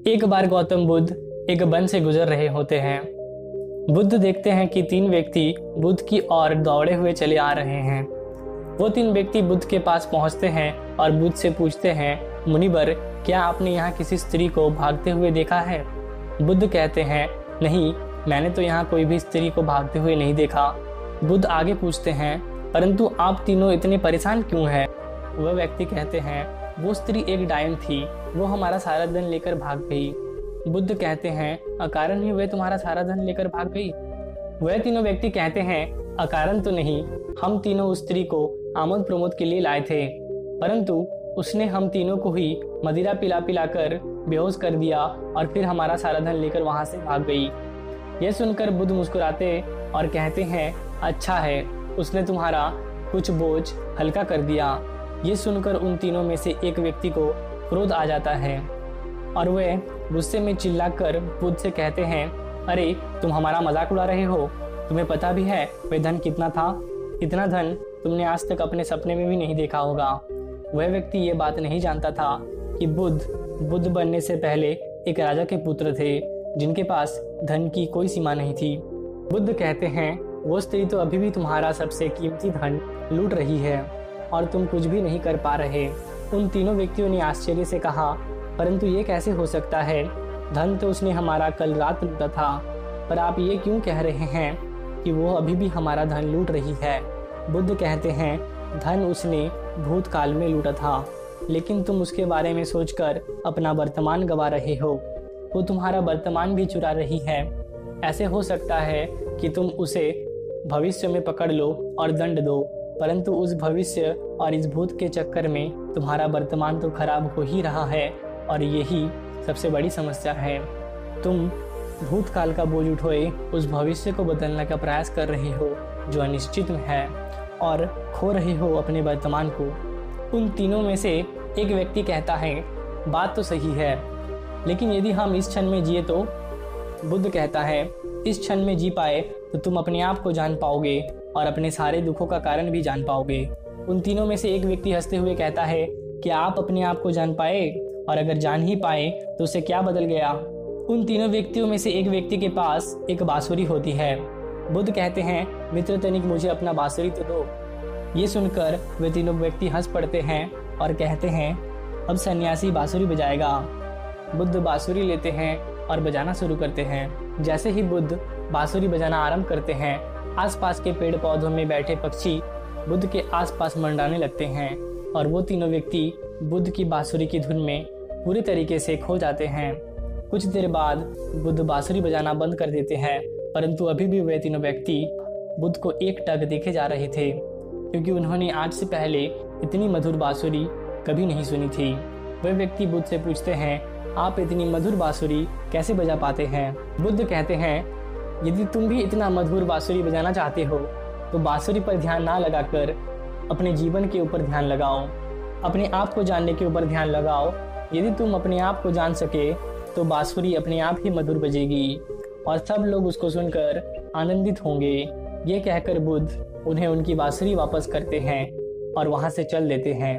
एक बार गौतम बुद्ध एक वन से गुजर रहे होते हैं। बुद्ध देखते हैं कि 3 व्यक्ति बुद्ध की ओर दौड़े हुए चले आ रहे हैं। वो 3 व्यक्ति बुद्ध के पास पहुंचते हैं और बुद्ध से पूछते हैं, मुनिवर, क्या आपने यहाँ किसी स्त्री को भागते हुए देखा है? बुद्ध कहते हैं, नहीं, मैंने तो यहाँ कोई भी स्त्री को भागते हुए नहीं देखा। बुद्ध आगे पूछते हैं, परंतु आप तीनों इतने परेशान क्यों हैं? वह व्यक्ति कहते हैं, वो स्त्री एक डायन थी, वो हमारा सारा धन लेकर भाग गई। बुद्ध कहते हैं, अकारण ही वह तुम्हारा सारा धन लेकर भाग गई? वह तीनों व्यक्ति कहते हैं, अकारण तो नहीं, हम तीनों उस स्त्री को आमोद प्रमोद के लिए लाए थे, परंतु उसने हम तीनों को ही मदिरा पिला पिला कर बेहोश कर दिया और फिर हमारा सारा धन लेकर वहां से भाग गई। यह सुनकर बुद्ध मुस्कुराते और कहते हैं, अच्छा है, उसने तुम्हारा कुछ बोझ हल्का कर दिया। ये सुनकर उन तीनों में से एक व्यक्ति को क्रोध आ जाता है और वह गुस्से में चिल्लाकर बुद्ध से कहते हैं, अरे तुम हमारा मजाक उड़ा रहे हो? तुम्हें पता भी है वह धन कितना था? इतना धन तुमने आज तक अपने सपने में भी नहीं देखा होगा। वह व्यक्ति ये बात नहीं जानता था कि बुद्ध बनने से पहले एक राजा के पुत्र थे जिनके पास धन की कोई सीमा नहीं थी। बुद्ध कहते हैं, वो स्त्री तो अभी भी तुम्हारा सबसे कीमती धन लूट रही है और तुम कुछ भी नहीं कर पा रहे। उन तीनों व्यक्तियों ने आश्चर्य से कहा, परंतु ये कैसे हो सकता है? धन तो उसने हमारा कल रात लूटा था, पर आप ये क्यों कह रहे हैं कि वो अभी भी हमारा धन लूट रही है? बुद्ध कहते हैं, धन उसने भूतकाल में लूटा था, लेकिन तुम उसके बारे में सोचकर अपना वर्तमान गंवा रहे हो। वो तुम्हारा वर्तमान भी चुरा रही है। ऐसे हो सकता है कि तुम उसे भविष्य में पकड़ लो और दंड दो, परंतु उस भविष्य और इस भूत के चक्कर में तुम्हारा वर्तमान तो खराब हो ही रहा है और यही सबसे बड़ी समस्या है। तुम भूतकाल का बोझ उठोए उस भविष्य को बदलने का प्रयास कर रहे हो जो अनिश्चित है और खो रहे हो अपने वर्तमान को। उन तीनों में से एक व्यक्ति कहता है, बात तो सही है, लेकिन यदि हम इस क्षण में जिए तो? बुद्ध कहता है, इस क्षण में जी पाए तो तुम अपने आप को जान पाओगे और अपने सारे दुखों का कारण भी जान पाओगे। उन तीनों में से एक व्यक्ति हंसते हुए कहता है, क्या आप अपने आप को जान पाए? और अगर जान ही पाए तो उसे क्या बदल गया? उन तीनों व्यक्तियों में से एक व्यक्ति के पास एक बांसुरी होती है। बुद्ध कहते हैं, मित्र तनिक मुझे अपना बांसुरी तो दो। ये सुनकर वे तीनों व्यक्ति हंस पड़ते हैं और कहते हैं, अब सन्यासी बांसुरी बजाएगा। बुद्ध बांसुरी लेते हैं और बजाना शुरू करते हैं। जैसे ही बुद्ध बांसुरी बजाना आरंभ करते हैं, आसपास के पेड़ पौधों में बैठे पक्षी बुद्ध के आसपास मंडराने लगते हैं और वो तीनों व्यक्ति बुद्ध की बांसुरी की धुन में पूरे तरीके से खो जाते हैं। कुछ देर बाद बुद्ध बांसुरी बजाना बंद कर देते हैं, परंतु अभी भी वे तीनों व्यक्ति बुद्ध को एकटक देखे जा रहे थे, क्योंकि उन्होंने आज से पहले इतनी मधुर बांसुरी कभी नहीं सुनी थी। वे व्यक्ति बुद्ध से पूछते हैं, आप इतनी मधुर बांसुरी कैसे बजा पाते हैं? बुद्ध कहते हैं, यदि तुम भी इतना मधुर बांसुरी बजाना चाहते हो तो बांसुरी पर ध्यान ना लगाकर अपने जीवन के ऊपर ध्यान लगाओ, अपने आप को जानने के ऊपर ध्यान लगाओ। यदि तुम अपने आप को जान सके तो बांसुरी अपने आप ही मधुर बजेगी और सब लोग उसको सुनकर आनंदित होंगे। ये कहकर बुद्ध उन्हें उनकी बांसुरी वापस करते हैं और वहां से चल देते हैं।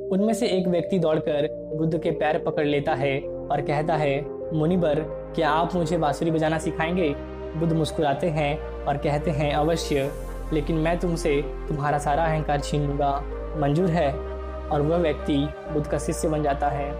उनमें से एक व्यक्ति दौड़कर बुद्ध के पैर पकड़ लेता है और कहता है, मुनिवर, क्या आप मुझे बांसुरी बजाना सिखाएंगे? बुद्ध मुस्कुराते हैं और कहते हैं, अवश्य, लेकिन मैं तुमसे तुम्हारा सारा अहंकार छीन लूंगा। मंजूर है? और वह व्यक्ति बुद्ध का शिष्य बन जाता है।